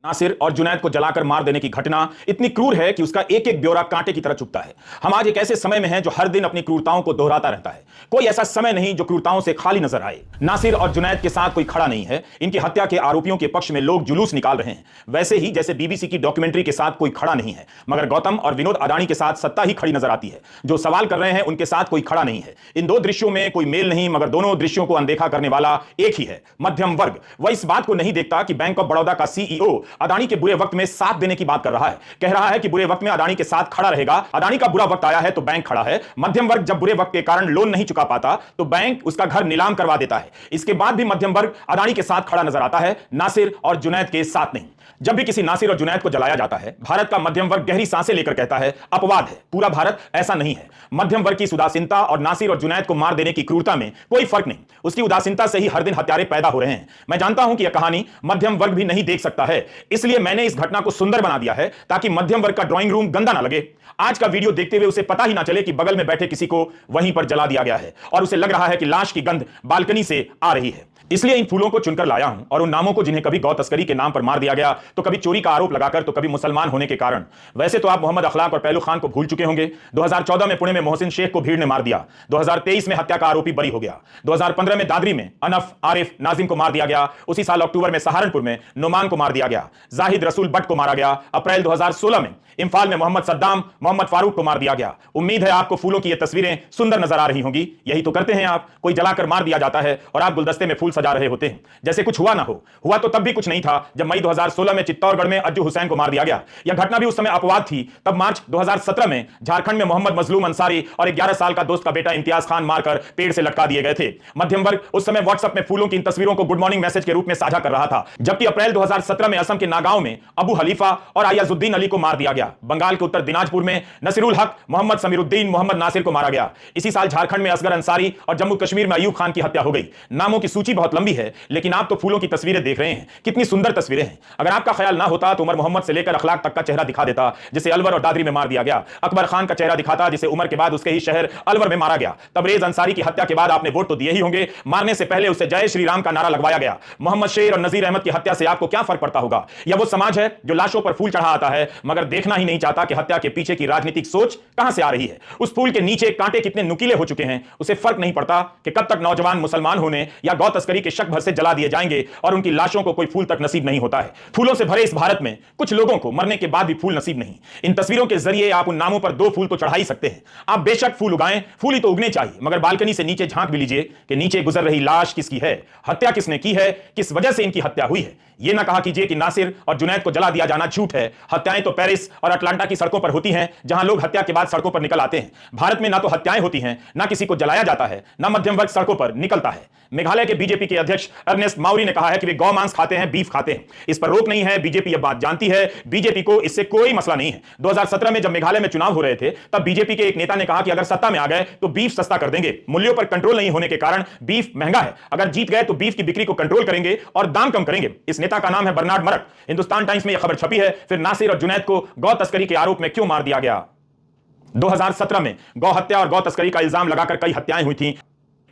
नासिर और जुनैद को जलाकर मार देने की घटना इतनी क्रूर है कि उसका एक एक ब्यौरा कांटे की तरह चुभता है। हम आज एक ऐसे समय में हैं जो हर दिन अपनी क्रूरताओं को दोहराता रहता है। कोई ऐसा समय नहीं जो क्रूरताओं से खाली नजर आए। नासिर और जुनैद के साथ कोई खड़ा नहीं है। इनकी हत्या के आरोपियों के पक्ष में लोग जुलूस निकाल रहे हैं, वैसे ही जैसे बीबीसी की डॉक्यूमेंट्री के साथ कोई खड़ा नहीं है, मगर गौतम और विनोद अडानी के साथ सत्ता ही खड़ी नजर आती है। जो सवाल कर रहे हैं उनके साथ कोई खड़ा नहीं है। इन दो दृश्यों में कोई मेल नहीं, मगर दोनों दृश्यों को अनदेखा करने वाला एक ही है, मध्यम वर्ग। वह इस बात को नहीं देखता कि बैंक ऑफ बड़ौदा का सीईओ अडानी के बुरे वक्त में साथ देने की बात कर रहा है। कह रहा है कि बुरे वक्त में अडानी के साथ खड़ा रहेगा। अडानी का बुरा वक्त आया है तो बैंक खड़ा है। मध्यम वर्ग जब बुरे वक्त के कारण लोन नहीं चुका पाता तो बैंक उसका घर नीलाम करवा देता है। इसके बाद भी मध्यम वर्ग अडानी के साथ खड़ा नजर आता है, नासिर और जुनैद के साथ नहीं। जब भी किसी नासिर और जुनैद को जलाया जाता है, भारत का मध्यम वर्ग गहरी सांसें लेकर कहता है अपवाद है, पूरा भारत ऐसा नहीं है। मध्यम वर्ग की उदासीनता और नासिर और जुनैद को मार देने की क्रूरता में कोई फर्क नहीं। उसकी उदासीनता से ही हर दिन हत्यारे पैदा हो रहे हैं। मैं जानता हूं कि यह कहानी मध्यम वर्ग भी नहीं देख सकता है, इसलिए मैंने इस घटना को सुंदर बना दिया है ताकि मध्यम वर्ग का ड्राइंग रूम गंदा ना लगे। आज का वीडियो देखते हुए उसे पता ही ना चले कि बगल में बैठे किसी को वहीं पर जला दिया गया है और उसे लग रहा है कि लाश की गंध बालकनी से आ रही है। इसलिए इन फूलों को चुनकर लाया हूं और उन नामों को जिन्हें कभी गौ तस्करी के नाम पर मार दिया गया, तो कभी चोरी का आरोप लगाकर, तो कभी मुसलमान होने के कारण। वैसे तो आप मोहम्मद अखलाक और पहलू खान को भूल चुके होंगे। 2014 में पुणे में मोहसिन शेख को भीड़ ने मार दिया। 2023 में हत्या का आरोपी बरी हो गया। 2015 में दादरी में अनफ, आरिफ, नाजिम को मार दिया गया। उसी साल अक्टूबर में सहारनपुर में नुमान को मार दिया गया। जाहिद रसूल बट को मारा गया। अप्रैल 2016 में इंफाल में मोहम्मद सद्दाम, मोहम्मद फारूक को मार दिया गया। उम्मीद है आपको फूलों की ये तस्वीरें सुंदर नजर आ रही होंगी। यही तो करते हैं आप। कोई जलाकर मार दिया जाता है और आप गुलदस्ते में फूल सजा रहे होते हैं जैसे कुछ हुआ ना हो। हुआ तो तब भी कुछ नहीं था जब मई 2016 में चित्तौड़गढ़ में अज्जू हुसैन को मार दिया गया। यह घटना भी उस समय अपवाद थी। तब मार्च 2017 में झारखंड में मोहम्मद मजलूम अंसारी और 11 साल का दोस्त का बेटा इम्तियाज खान मारकर पेड़ से लटका दिए गए थे। मध्यम वर्ग उस समय व्हाट्सएप में फूलों की इन तस्वीरों को गुड मॉर्निंग मैसेज के रूप में साझा कर रहा था। जबकि अप्रैल 2017 में असम के नागांव में अबू हलीफा और अयाजुद्दीन अली को मार दिया गया। बंगाल के उत्तर दिनाजपुर में नसीरुल हक, मोहम्मद समीरुद्दीन, मोहम्मद नासिर को मारा गया। इसी साल झारखंड में असगर अंसारी और जम्मू कश्मीर में अयूब खान की हत्या हो गई। नामों की सूची बहुत लंबी है, लेकिन आप तो फूलों की तस्वीरें देख रहे हैं। कितनी सुंदर तस्वीरें हैं। अगर आपका ख्याल ना होता तो उमर मोहम्मद से लेकर अखलाक तक का चेहरा दिखा देता, जिसे अलवर और दादरी में मार दिया गया। अकबर खान का चेहरा दिखाता, जिसे उमर के बाद उसके ही शहर अलवर में मारा गया। तबरेज अंसारी की हत्या के बाद आपने वोट तो दिए ही होंगे। मारने से पहले उसे जय श्री राम का नारा लगवाया गया। मोहम्मद शेर और नजीर अहमद की हत्या से आपको क्या फर्क पड़ता होगा? यह वो समाज है जो लाशों पर फूल चढ़ा आता है, मगर देखना ही नहीं चाहता कि हत्या के पीछे की राजनीतिक सोच कहां से आ रही है। उस फूल के नीचे कांटे कितने नुकीले हो चुके हैं, उसे फर्क नहीं पड़ता कि कब तक नौजवान मुसलमान होने या गौ तस्करी के शक भर से जला दिए जाएंगे और उनकी लाशों को कोई फूल तक नसीब नहीं होता है। फूलों से भरे इस भारत में कुछ लोगों को मरने के बाद भी फूल नसीब नहीं। इन तस्वीरों के जरिए आप उन नामों पर 2 फूल तो चढ़ा ही सकते हैं। आप बेशक फूल उगाएं, फूल ही तो उगने चाहिए, मगर बालकनी से नीचे झांक भी लीजिए कि नीचे गुजर रही लाश किसकी है, हत्या किसने की है, किस वजह से इनकी हत्या हुई है। यह ना कहा कीजिए कि नासिर और जुनैद को जला दिया जाना झूठ है। हत्याएं तो पेरिस और अटलांटा की सड़कों पर होती हैं, जहां लोग हत्या के बाद सड़कों पर निकल आते हैं। भारत में ना तो हत्याएं होती हैं, ना किसी को जलाया जाता है, ना मध्यम वर्ग सड़कों पर निकलता है। मेघालय के बीजेपी के अध्यक्ष अर्नेस्ट माउरी ने कहा है कि वे गौ मांस खाते हैं, बीफ खाते हैं। इस पर रोक नहीं है, बीजेपी यह बात जानती है। बीजेपी को इससे कोई मसला नहीं है। 2017 में जब मेघालय में चुनाव हो रहे थे, तब बीजेपी के एक नेता ने कहा कि अगर सत्ता में आ गए तो बीफ सस्ता कर देंगे। मूल्यों पर कंट्रोल नहीं होने के कारण बीफ महंगा है। अगर जीत गए तो बीफ की बिक्री को कंट्रोल करेंगे और दाम कम करेंगे। इस नेता का नाम है बर्नार्ड मरक। हिंदुस्तान टाइम्स में यह खबर छपी है। फिर नासिर और जुनैद को गौ तस्करी के आरोप में क्यों मार दिया गया? 2017 में गौ हत्या और गौ तस्करी का इल्जाम लगाकर कई हत्याएं हुई थीं।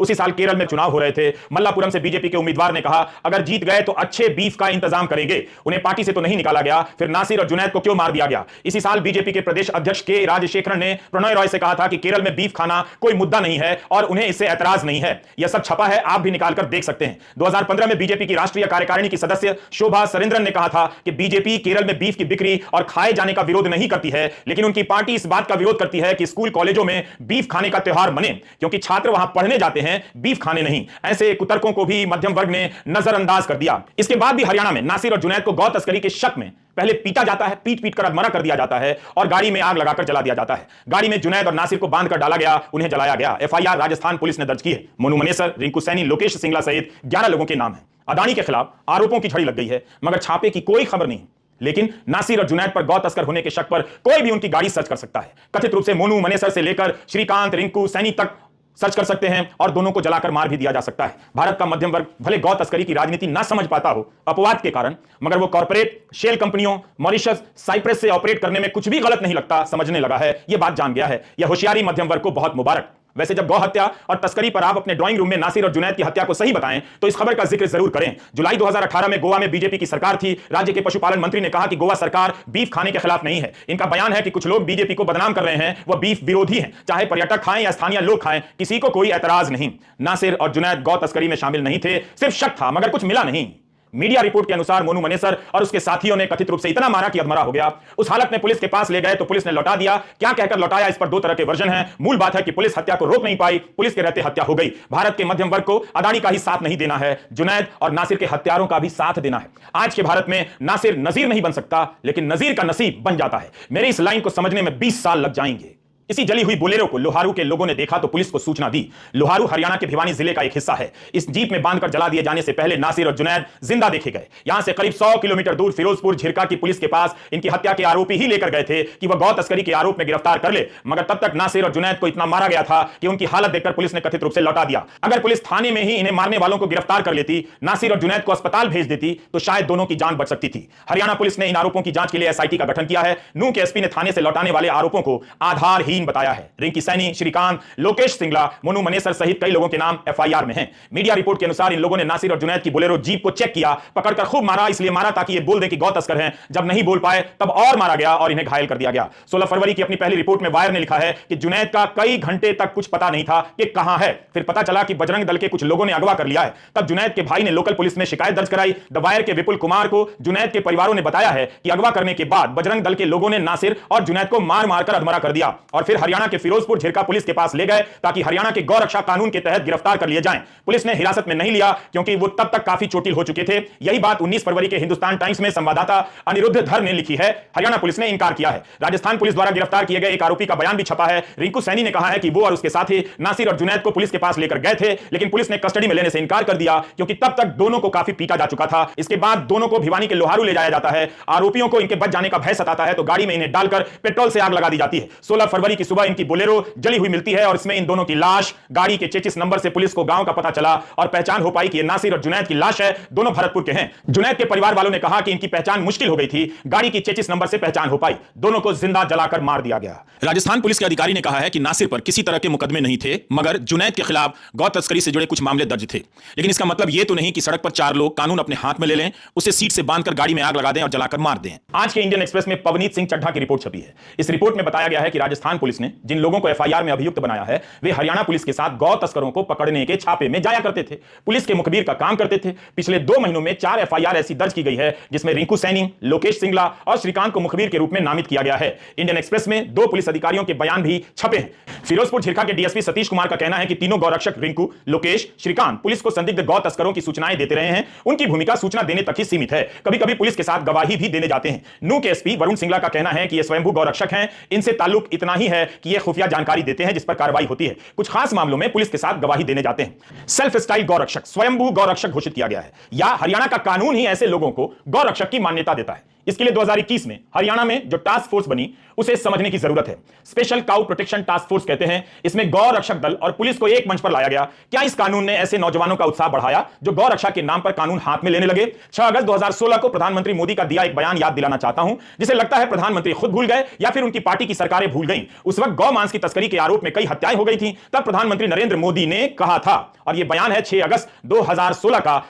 उसी साल केरल में चुनाव हो रहे थे। मल्लापुरम से बीजेपी के उम्मीदवार ने कहा अगर जीत गए तो अच्छे बीफ का इंतजाम करेंगे। उन्हें पार्टी से तो नहीं निकाला गया। फिर नासिर और जुनैद को क्यों मार दिया गया? इसी साल बीजेपी के प्रदेश अध्यक्ष के राजशेखरन ने प्रणय रॉय से कहा था कि केरल में बीफ खाना कोई मुद्दा नहीं है और उन्हें इससे ऐतराज नहीं है। यह सब छपा है, आप भी निकालकर देख सकते हैं। 2015 में बीजेपी की राष्ट्रीय कार्यकारिणी की सदस्य शोभा सरेंद्रन ने कहा था कि बीजेपी केरल में बीफ की बिक्री और खाए जाने का विरोध नहीं करती है, लेकिन उनकी पार्टी इस बात का विरोध करती है कि स्कूल कॉलेजों में बीफ खाने का त्योहार मने, क्योंकि छात्र वहां पढ़ने जाते हैं, बीफ खाने नहीं। ऐसे कुतर्कों को भी मध्यम वर्ग ने नजरअंदाज कर दिया। इसके बाद भी हरियाणा में नासिर और जुनैद को गौ तस्करी के शक में पहले पीटा जाता है, पीट पीट कर अधमरा कर दिया जाता है और गाड़ी में आग लगाकर जला दिया जाता है। गाड़ी में जुनैद और नासिर को बांधकर डाला गया, उन्हें जलाया गया। एफआईआर राजस्थान पुलिस ने दर्ज की है। मोनू मनेसर, रिंकू सैनी, लोकेश सिंगला सहित 11 लोगों के नाम हैं। अडानी के खिलाफ आरोपों की झड़ी लग गई है, मगर छापे की कोई खबर नहीं। लेकिन नासिर और जुनैद पर गौ तस्कर होने के शक पर कोई भी उनकी गाड़ी सर्च कर सकता है। कथित रूप से मोनू मनेसर से लेकर श्रीकांत, रिंकू सैनी तक सर्च कर सकते हैं और दोनों को जलाकर मार भी दिया जा सकता है। भारत का मध्यम वर्ग भले गौ तस्करी की राजनीति ना समझ पाता हो अपवाद के कारण, मगर वो कॉर्पोरेट शेल कंपनियों मॉरिशस, साइप्रस से ऑपरेट करने में कुछ भी गलत नहीं लगता समझने लगा है। यह बात जान गया है। यह होशियारी मध्यम वर्ग को बहुत मुबारक। वैसे जब गौ हत्या और तस्करी पर आप अपने ड्राइंग रूम में नासिर और जुनैद की हत्या को सही बताएं तो इस खबर का जिक्र जरूर करें। जुलाई 2018 में गोवा में बीजेपी की सरकार थी। राज्य के पशुपालन मंत्री ने कहा कि गोवा सरकार बीफ खाने के खिलाफ नहीं है। इनका बयान है कि कुछ लोग बीजेपी को बदनाम कर रहे हैं, वह बीफ विरोधी हैं, चाहे पर्यटक खाएं या स्थानीय लोग खाएं, किसी को कोई एतराज नहीं। नासिर और जुनैद गौ तस्करी में शामिल नहीं थे, सिर्फ शक था मगर कुछ मिला नहीं। मीडिया रिपोर्ट के अनुसार मोनू मनेसर और उसके साथियों ने कथित रूप से इतना मारा कि अधमरा हो गया। उस हालत में पुलिस के पास ले गए तो पुलिस ने लौटा दिया। क्या कहकर लौटाया, इस पर दो तरह के वर्जन हैं। मूल बात है कि पुलिस हत्या को रोक नहीं पाई, पुलिस के रहते हत्या हो गई। भारत के मध्यम वर्ग को अदानी का ही साथ नहीं देना है, जुनैद और नासिर के हत्यारों का भी साथ देना है। आज के भारत में नासिर नजीर नहीं बन सकता, लेकिन नजीर का नसीब बन जाता है। मेरी इस लाइन को समझने में 20 साल लग जाएंगे। इसी जली हुई बोलेरो को लोहारू के लोगों ने देखा तो पुलिस को सूचना दी। लोहारू हरियाणा के भिवानी जिले का एक हिस्सा है। इस जीप में बांधकर जला दिए जाने से पहले नासिर और जुनैद जिंदा देखे गए। यहां से करीब 100 किलोमीटर दूर फिरोजपुर झिरका की पुलिस के पास इनकी हत्या के आरोपी ही लेकर गए थे कि वह गौ तस्करी के आरोप में गिरफ्तार कर ले, मगर तब तक नासिर और जुनैद को इतना मारा गया था कि उनकी हालत देखकर पुलिस ने कथित रूप से लौटा दिया। अगर पुलिस थाने में ही इन्हें मारने वालों को गिरफ्तार कर लेती, नासिर और जुनैद को अस्पताल भेज देती, तो शायद दोनों की जान बच सकती थी। हरियाणा पुलिस ने इन आरोपों की जांच के लिए एसआईटी का गठन किया है। नूंह के एसपी ने थाने से लौटाने वाले आरोपों को आधारहीन बताया है। सैनी, श्रीकांत, लोकेश सिंगला, मोनू मनेसर सहित कई लोगों के नाम एफआईआर में हैं। मीडिया रिपोर्ट के अनुसार इन लोगों ने नासिर और जुनैद की बोलेरो जीप को चेक किया, पकड़कर खूब मारा। इसलिए मारा ताकि ये बोल दे कि गौ तस्कर हैं। जब नहीं बोल पाए तब और मारा गया और इन्हें घायल कर दिया गया। 16 फरवरी की अपनी पहली रिपोर्ट में वायर ने लिखा है कि जुनैद का कई घंटे तक कुछ पता नहीं था कि कहां है। फिर पता चला कि बजरंग दल के कुछ लोगों ने अगवा कर लिया है। तब जुनैद के भाई ने लोकल पुलिस में शिकायत दर्ज कराई। द वायर के विपुल कुमार को जुनैद के परिवारों ने बताया है कि अगवा करने के बाद बजरंग दल के लोगों ने नासिर और जुनैद को मार मारकर अधमरा कर दिया और फिर हरियाणा के फिरोजपुर झिरका पुलिस के पास ले गए ताकि हरियाणा के गौ रक्षा कानून के तहत गिरफ्तार कर लिए जाएं। पुलिस ने हिरासत में नहीं लिया क्योंकि वो तब तक काफी चोटिल हो चुके थे। यही बात 19 फरवरी के हिंदुस्तान टाइम्स में संवाददाता अनिरुद्ध धर ने लिखी है। हरियाणा पुलिस ने इंकार किया है। राजस्थान पुलिस द्वारा गिरफ्तार किए गए एक आरोपी का बयान भी छपा है। रिंकू सैनी ने कहा है कि वो और उसके साथी नासिर और जुनैद को पुलिस के पास लेकर गए थे, लेकिन पुलिस ने कस्टडी में लेने से इंकार कर दिया क्योंकि तब तक दोनों को काफी पीटा जा चुका था। इसके बाद दोनों को भिवानी के लोहारू ले जाया जाता है। आरोपियों को इनके बच जाने का भय सताता है तो गाड़ी में इन्हें डालकर पेट्रोल से आग लगा दी जाती है। 16 फरवरी की सुबह इनकी बोलेरो जली हुई मिलती है और इसमें इन दोनों की लाश, गाड़ी के चेचिस नंबर से पुलिस को गांव का पता चला और पहचान हो पाई कि ये नासिर और जुनैद की लाश है। दोनों भरतपुर के हैं। जुनैद के परिवार वालों ने कहा कि इनकी पहचान मुश्किल हो गई थी, गाड़ी की चेचिस नंबर से पहचान हो पाई। दोनों को जिंदा जलाकर मार दिया गया। राजस्थान पुलिस के अधिकारी ने कहा है कि नासिर पर किसी तरह के मुकदमे नहीं थे, मगर जुनैद के खिलाफ गौ तस्करी से जुड़े कुछ मामले दर्ज थे। लेकिन इसका मतलब यह तो नहीं कि सड़क पर 4 लोग कानून अपने हाथ में ले लें, उसे सीट से बांधकर गाड़ी में आग लगा दें और जलाकर मार दें। आज के इंडियन एक्सप्रेस में पवनीत सिंह चड्ढा की रिपोर्ट छपी है। इस रिपोर्ट में बताया गया है कि राजस्थान पुलिस ने जिन लोगों को एफआईआर में अभियुक्त बनाया है वे हरियाणा पुलिस के साथ गौ तस्करों को पकड़ने के छापे में जाया करते थे, पुलिस के मुखबिर का काम करते थे। पिछले 2 महीनों में 4 एफआईआर ऐसी दर्ज की गई है जिसमें रिंकू सैनी, लोकेश सिंगला और श्रीकांत को मुखबिर के रूप में नामित किया गया है। इंडियन एक्सप्रेस में 2 पुलिस अधिकारियों के बयान भी छपे हैं। फिरोजपुर झिरका के डीएसपी सतीश कुमार का कहना है कि तीनों गौरक्षक रिंकू, लोकेश, श्रीकांत पुलिस को संदिग्ध गौ तस्करों की सूचनाएं देते रहे हैं। उनकी भूमिका सूचना देने तक ही सीमित है, कभी-कभी पुलिस के साथ गवाही भी देने जाते हैं। नूंह के एसपी वरुण सिंगला का कहना है कि ये स्वयंभू गौरक्षक हैं, इनसे ताल्लुक इतना ही है कि ये खुफिया जानकारी देते हैं जिस पर कार्रवाई होती है। कुछ खास मामलों में पुलिस के साथ गवाही देने जाते हैं। सेल्फ स्टाइल गौरक्षक, स्वयंभू गौरक्षक घोषित किया गया है, या हरियाणा का कानून ही ऐसे लोगों को गौरक्षक की मान्यता देता है। इसके लिए 2021 में हरियाणा में जो टास्क फोर्स बनी उसे समझने की जरूरत है। Special cow protection task force कहते हैं। इसमें गौ रक्षक दल और पुलिस को एक मंच पर लाया गया। क्या इस कानून ने ऐसे नौजवानों का उत्साह बढ़ाया जो गौ रक्षा के नाम पर कानून हाथ में लेने लगे? 6 अगस्त 2016 को प्रधानमंत्री मोदी का दिया एक बयान याद दिलाना चाहता हूं, जिसे लगता है प्रधानमंत्री खुद भूल गए या फिर उनकी पार्टी की सरकारें भूल गई। उस वक्त गौ मांस की तस्करी के आरोप में कई हत्याएं हो गई थी। तब प्रधानमंत्री नरेंद्र मोदी ने कहा था, और यह बयान है 6 अगस्त 2016 का।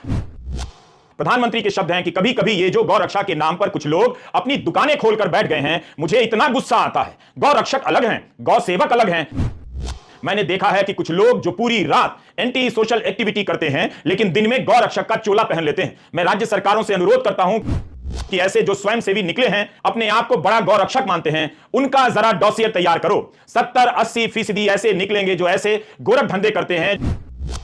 प्रधानमंत्री के शब्द हैं कि कभी कभी ये जो गौ रक्षा के नाम पर कुछ लोग अपनी दुकानें खोलकर बैठ गए हैं, मुझे इतना गुस्सा आता है। गौ रक्षक अलग हैं, गौ सेवक अलग हैं। मैंने देखा है कि कुछ लोग जो पूरी रात एंटी सोशल एक्टिविटी करते हैं लेकिन दिन में गौ रक्षक का चोला पहन लेते हैं। मैं राज्य सरकारों से अनुरोध करता हूं कि ऐसे जो स्वयंसेवी निकले हैं, अपने आप को बड़ा गौरक्षक मानते हैं, उनका जरा डॉसियर तैयार करो। 70-80% ऐसे निकलेंगे जो ऐसे गोरख धंधे करते हैं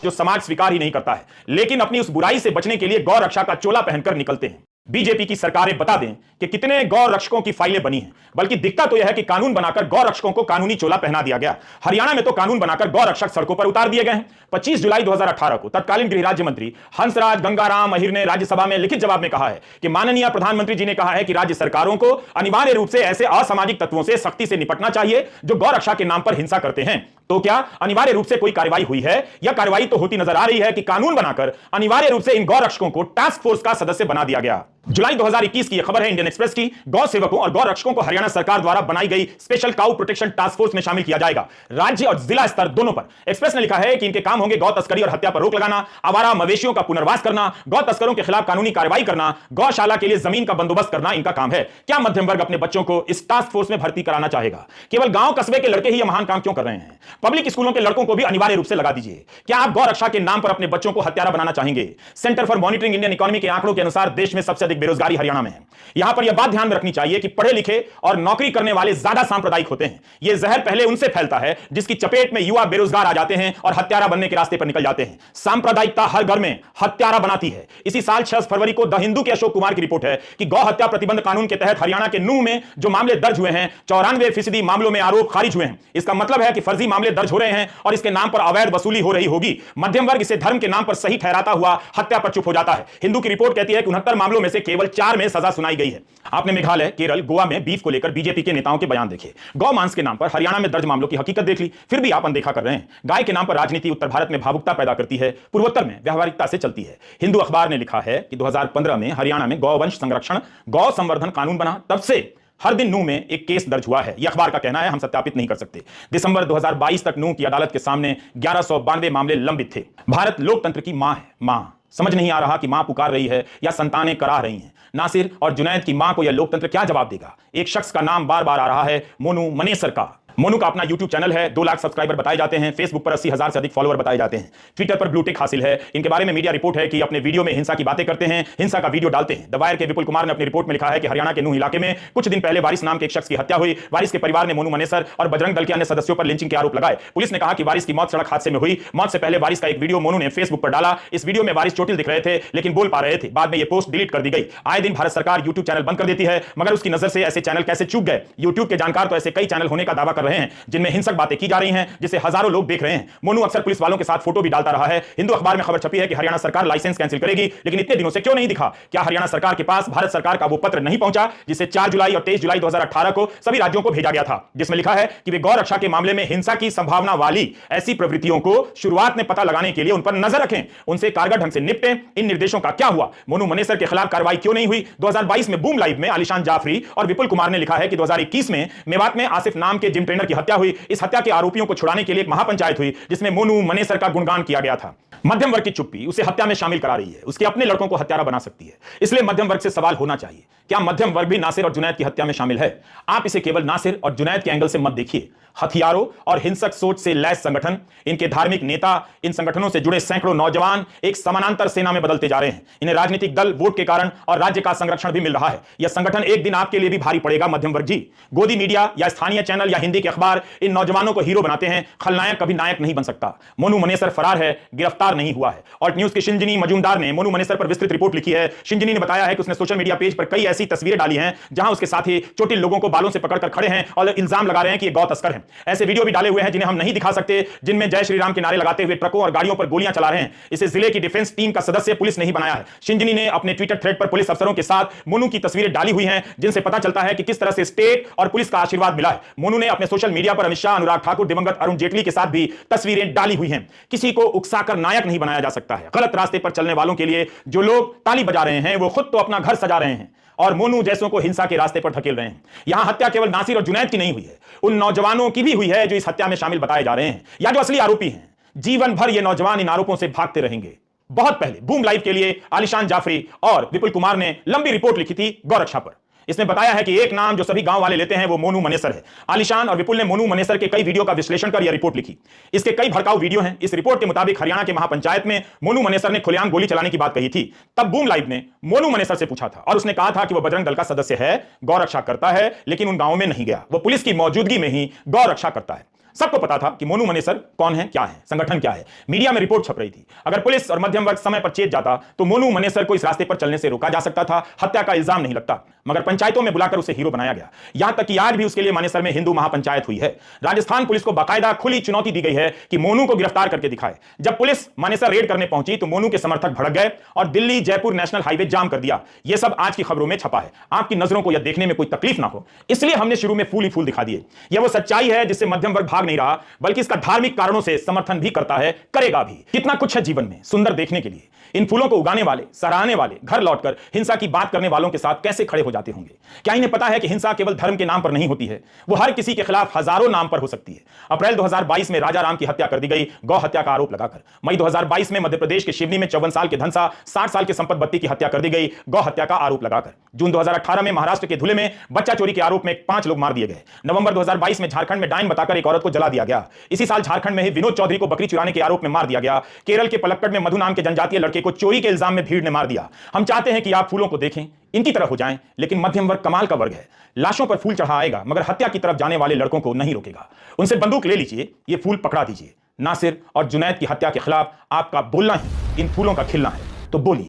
जो समाज स्वीकार ही नहीं करता है, लेकिन अपनी उस बुराई से बचने के लिए गौ रक्षा का चोला पहनकर निकलते हैं। बीजेपी की सरकारें बता दें कि कितने गौ रक्षकों की फाइलें बनी हैं, बल्कि दिक्कत तो यह है कि कानून बनाकर गौ रक्षकों को कानूनी चोला पहना दिया गया। हरियाणा में तो कानून बनाकर गौ रक्षक सड़कों पर उतार दिए गए हैं। 25 जुलाई 2018 को तत्कालीन गृह राज्य मंत्री हंसराज गंगाराम अहिर ने राज्यसभा में लिखित जवाब में कहा है कि माननीय प्रधानमंत्री जी ने कहा है कि राज्य सरकारों को अनिवार्य रूप से ऐसे असामाजिक तत्वों से सख्ती से निपटना चाहिए जो गौ रक्षा के नाम पर हिंसा करते हैं। तो क्या अनिवार्य रूप से कोई कार्रवाई हुई है? या कार्रवाई तो होती नजर आ रही है कि कानून बनाकर अनिवार्य रूप से इन गौ रक्षकों को टास्क फोर्स का सदस्य बना दिया गया। जुलाई 2021 की यह खबर है इंडियन एक्सप्रेस की। गौ सेवकों और गौ रक्षकों को हरियाणा सरकार द्वारा बनाई गई special cow protection task force में शामिल किया जाएगा, राज्य और जिला स्तर दोनों पर। एक्सप्रेस ने लिखा है कि इनके काम होंगे गौ तस्करी और हत्या पर रोक लगाना, आवारा मवेशियों का पुनर्वास करना, गौ तस्करों के खिलाफ कानूनी कार्रवाई करना, गौशाला के लिए जमीन का बंदोबस्त करना इनका काम है। क्या मध्यम वर्ग अपने बच्चों को इस टास्क फोर्स में भर्ती कराना चाहेगा? केवल गांव कस्बे के लड़के ही यह महान काम क्यों कर रहे हैं? पब्लिक स्कूलों के लड़कों को भी अनिवार्य रूप से लगा दीजिए। क्या आप गौ रक्षा के नाम पर अपने बच्चों को हत्यारा बनाना चाहेंगे? Centre for monitoring Indian economy के आंकड़ों के अनुसार देश में सबसे अधिक बेरोजगारी हरियाणा में है। यहां पर यह बात ध्यान में रखनी चाहिए कि पढ़े लिखे और नौकरी करने वाले ज्यादा सांप्रदायिक होते हैं। यह जहर पहले उनसे फैलता है जिसकी चपेट में युवा बेरोजगार आ जाते हैं और हत्यारा बनने के रास्ते पर निकल जाते हैं। सांप्रदायिकता हर घर में हत्यारा बनाती है। इसी साल 6 फरवरी को द हिंदू के अशोक कुमार की रिपोर्ट है कि गौ हत्या प्रतिबंध कानून के तहत हरियाणा के नूंह में जो मामले दर्ज हुए हैं 94% मामलों में आरोप खारिज हुए हैं। इसका मतलब है कि फर्जी मामले दर्ज हो रहे हैं और इसके नाम पर अवैध वसूली हो रही होगी। मध्यम वर्ग इसे धर्म के नाम पर सही ठहराता हुआ हत्या पर चुप हो जाता है। हिंदू की रिपोर्ट कहती है कि 69 मामलों में से केवल 4 में सजा सुनाई गई है। आपने मेघालय, केरल, गोवा में बीफ को लेकर बीजेपी के नेताओं के बयान देखे, गौ मांस के नाम पर हरियाणा में दर्ज मामलों की हकीकत देख ली, फिर भी आप अनदेखा कर रहे हैं। गाय के नाम पर राजनीति उत्तर भारत में भावुकता पैदा करती है, पूर्वोत्तर में व्यावहारिकता से चलती है। हिंदू अखबार ने लिखा है कि 2015 में हरियाणा में गौवंश संरक्षण गौ संवर्धन कानून बना, तब से हर दिन नूंह में एक केस दर्ज हुआ है। यह अखबार का कहना है, हम सत्यापित नहीं कर सकते। दिसंबर 2022 तक नूंह की अदालत के सामने 1192 मामले लंबित थे। भारत लोकतंत्र की मां है। मां समझ नहीं आ रहा कि मां पुकार रही है या संतानें करा रही हैं। नासिर और जुनैद की मां को यह लोकतंत्र क्या जवाब देगा? एक शख्स का नाम बार बार आ रहा है, मोनू मनेसर का। मोनू का अपना YouTube चैनल है, 2 लाख सब्सक्राइबर बताए जाते हैं, फेसबुक पर 80,000 से अधिक फॉलोअर बताए जाते हैं, ट्विटर पर ब्लू टिक हासिल है। इनके बारे में मीडिया रिपोर्ट है कि अपने वीडियो में हिंसा की बातें करते हैं, हिंसा का वीडियो डालते हैं। द वायर के विपुल कुमार ने अपनी रिपोर्ट में लिखा है कि हरियाणा के नूंह इलाके में कुछ दिन पहले वारिस नाम के एक शख्स की हत्या हुई। वारिस के परिवार ने मोनू मनेसर और बजरंग दल के अन्य सदस्यों पर लिंचिंग के आरोप लगाए। पुलिस ने कहा कि वारिस की मौत सड़क हादसे में हुई। मौत से पहले वारिस का एक वीडियो मोनू ने फेसबुक पर डाला। इस वीडियो में वारिस चोटिल दिख रहे थे लेकिन बोल पा रहे थे। बाद में यह पोस्ट डिलीट कर दी गई। आए दिन भारत सरकार YouTube चैनल बंद कर देती है, मगर उसकी नजर से ऐसे चैनल कैसे चूक गए? YouTube के जानकार तो ऐसे कई चैनल होने का दावा कर रहे हैं जिनमें हिंसक बातें की जा रही हैं, जिसे हजारों लोग देख रहे हैं। मोनू अक्सर पुलिस वालों के साथ फोटो भी डालता रहा है। हिंदू अखबार में खबर छपी है कि हरियाणा सरकार लाइसेंस कैंसिल करेगी, लेकिन इतने दिनों से क्यों नहीं दिखा? क्या हरियाणा सरकार के पास भारत सरकार का वो पत्र नहीं पहुंचा जिसे 4 जुलाई और 23 जुलाई 2018 को सभी राज्यों को भेजा गया था, जिसमें लिखा है कि वे गौ रक्षा के मामले में हिंसा की संभावना वाली ऐसी प्रवृत्तियों को शुरुआत में पता लगाने के लिए उन पर नजर रखें, उनसे कारगर ढंग से निपटें। इन निर्देशों का क्या हुआ? मोनू मनेसर के खिलाफ कार्रवाई क्यों नहीं हुई? 2022 में बूम लाइव में आलिशान जाफरी और विपुल कुमार ने लिखा है कि 2021 में मेवात में आसिफ नाम के जिम ट्रेनर की हत्या हुई। इस हत्या के आरोपियों को छुड़ाने के लिए एक महापंचायत हुई जिसमें मोनू मनेसर का गुणगान किया गया था। मध्यम वर्ग की चुप्पी उसे हत्या में शामिल करा रही है, उसके अपने लड़कों को हत्यारा बना सकती है। इसलिए मध्यम वर्ग से सवाल होना चाहिए, क्या मध्यम वर्ग भी नासिर और जुनैद की हत्या में शामिल है? आप इसे केवल नासिर और जुनैद के एंगल से मत देखिए। हथियारों और हिंसक सोच से लैस संगठन, इनके धार्मिक नेता, इन संगठनों से जुड़े सैकड़ों नौजवान एक समानांतर सेना में बदलते जा रहे हैं। इन्हें राजनीतिक दल, वोट के कारण और राज्य का संरक्षण भी मिल रहा है। यह संगठन एक दिन आपके लिए भी भारी पड़ेगा मध्यम वर्ग जी। गोदी मीडिया या स्थानीय चैनल या हिंदी के अखबार इन नौजवानों को हीरो बनाते हैं। खलनायक कभी नायक नहीं बन सकता। मोनू मनेसर फरार है, गिरफ्तार नहीं हुआ है। और न्यूज की शिंजनी मजूमदार ने मोनू मनेसर पर विस्तृत रिपोर्ट लिखी है। शिंजनी ने बताया है कि उसने सोशल मीडिया पेज पर कई ऐसी तस्वीरें डाली हैं जहां उसके साथी चोटिल लोगों को बालों से पकड़कर खड़े हैं और इल्जाम लगा रहे हैं कि ये गौ तस्कर हैं। ऐसे वीडियो भी हुए हैं जिन्हें हम नहीं दिखा सकते, जिनमें जय श्री राम के नारे लगाते हुए ट्रकों और गाड़ियों पर गोलियां चला रहे हैं। इसे जिले की डिफेंस टीम का सदस्य पुलिस नहीं बनाया है। शिंजनी ने अपने ट्विटर थ्रेड पर पुलिस अफसरों के साथ मोनू की तस्वीरें डाली हुई हैं, जिनसे पता चलता है कि किस तरह से स्टेट और पुलिस का आशीर्वाद मिला है। मोनू ने अपने सोशल मीडिया पर अमित शाह, अनुराग ठाकुर, दिवंगत अरुण जेटली के साथ भी तस्वीरें डाली हुई हैं। किसी को उकसाकर नायक नहीं बनाया जा सकता है। गलत रास्ते पर चलने वालों के लिए जो लोग ताली बजा रहे हैं वो खुद तो अपना घर सजा रहे हैं और मोनू जैसों को हिंसा के रास्ते पर धकेल रहे हैं। यहां हत्या केवल नासिर और जुनैद की नहीं हुई है, उन नौजवानों की भी हुई है जो इस हत्या में शामिल बताए जा रहे हैं या जो असली आरोपी हैं। जीवन भर ये नौजवान इन आरोपों से भागते रहेंगे। बहुत पहले बूम लाइव के लिए आलिशान जाफरी और विपुल कुमार ने लंबी रिपोर्ट लिखी थी गौरक्षा पर। इसमें बताया है कि एक नाम जो सभी गांव वाले लेते हैं वो मोनू मनेसर है। आलिशान और विपुल ने मोनू मनेसर के कई वीडियो का विश्लेषण कर यह रिपोर्ट लिखी। इसके कई भड़काऊ वीडियो हैं। इस रिपोर्ट के मुताबिक हरियाणा के महापंचायत में मोनू मनेसर ने खुलेआम गोली चलाने की बात कही थी। तब बूम लाइव ने मोनू मनेसर से पूछा था और उसने कहा था कि वह बजरंग दल का सदस्य है, गौ रक्षा करता है, लेकिन उन गांवों में नहीं गया। वो पुलिस की मौजूदगी में ही गौ रक्षा करता है। सबको पता था कि मोनू मनेसर कौन है, क्या है, संगठन क्या है। मीडिया में रिपोर्ट छप रही थी। अगर पुलिस और मध्यम वर्ग समय पर चेत जाता तो मोनू मनेसर को इस रास्ते पर चलने से रोका जा सकता था, हत्या का इल्जाम नहीं लगता। मगर पंचायतों में बुलाकर उसे हीरो बनाया गया। यहां तक कि आज भी उसके लिए मनेसर में हिंदू महापंचायत हुई है। राजस्थान पुलिस को बाकायदा खुली चुनौती दी गई है कि मोनू को गिरफ्तार करके दिखाए। जब पुलिस मनेसर रेड करने पहुंची तो मोनू के समर्थक भड़क गए और दिल्ली जयपुर नेशनल हाईवे जाम कर दिया। यह सब आज की खबरों में छपा है। आपकी नजरों को यह देखने में कोई तकलीफ ना हो, इसलिए हमने शुरू में फूल ही फूल दिखा दिए। यह वो सच्चाई है जिससे मध्यम वर्ग भाग नहीं रहा, बल्कि इसका धार्मिक कारणों से समर्थन भी करता है, करेगा भी। कितना कुछ है जीवन में सुंदर देखने के लिए। इन फूलों को उगाने वाले, सराहने वाले घर लौटकर हिंसा की बात करने वालों के साथ कैसे खड़े हो जाते होंगे। क्या इन्हें पता है कि हिंसा केवल धर्म के नाम पर नहीं होती है, वो हर किसी के खिलाफ हजारों नाम पर हो सकती है। अप्रैल 2022 में राजा राम की हत्या कर दी गई गौ हत्या का आरोप लगाकर। मई 2022 में मध्य प्रदेश के सिवनी में 54 साल के धनसा 60 साल के संपत बत्ती की हत्या कर दी गई गौ हत्या का आरोप लगाकर। जून 2018 में महाराष्ट्र के धुले में बच्चा चोरी के आरोप में 5 लोग मार दिए गए। नवंबर 2022 में झारखंड में डायन बताकर एक औरत को जला दिया गया। इसी साल झारखंड में ही विनोद चौधरी को बकरी चुराने के आरोप में मार दिया गया। केरल के पलक्कड़ में मधु नाम के जनजातीय लड़के को चोरी के इल्जाम में भीड़ ने मार दिया। हम चाहते हैं कि आप फूलों को देखें, इनकी तरह हो जाएं, लेकिन मध्यम वर्ग कमाल का वर्ग है। लाशों पर फूल चढ़ा आएगा, मगर हत्या की तरफ जाने वाले लड़कों को नहीं रोकेगा। उनसे बंदूक ले लीजिए, ये फूल पकड़ा दीजिए। नासिर और जुनैद की हत्या के खिलाफ आपका बोलना ही इन फूलों का खिलना है, तो बोलिए।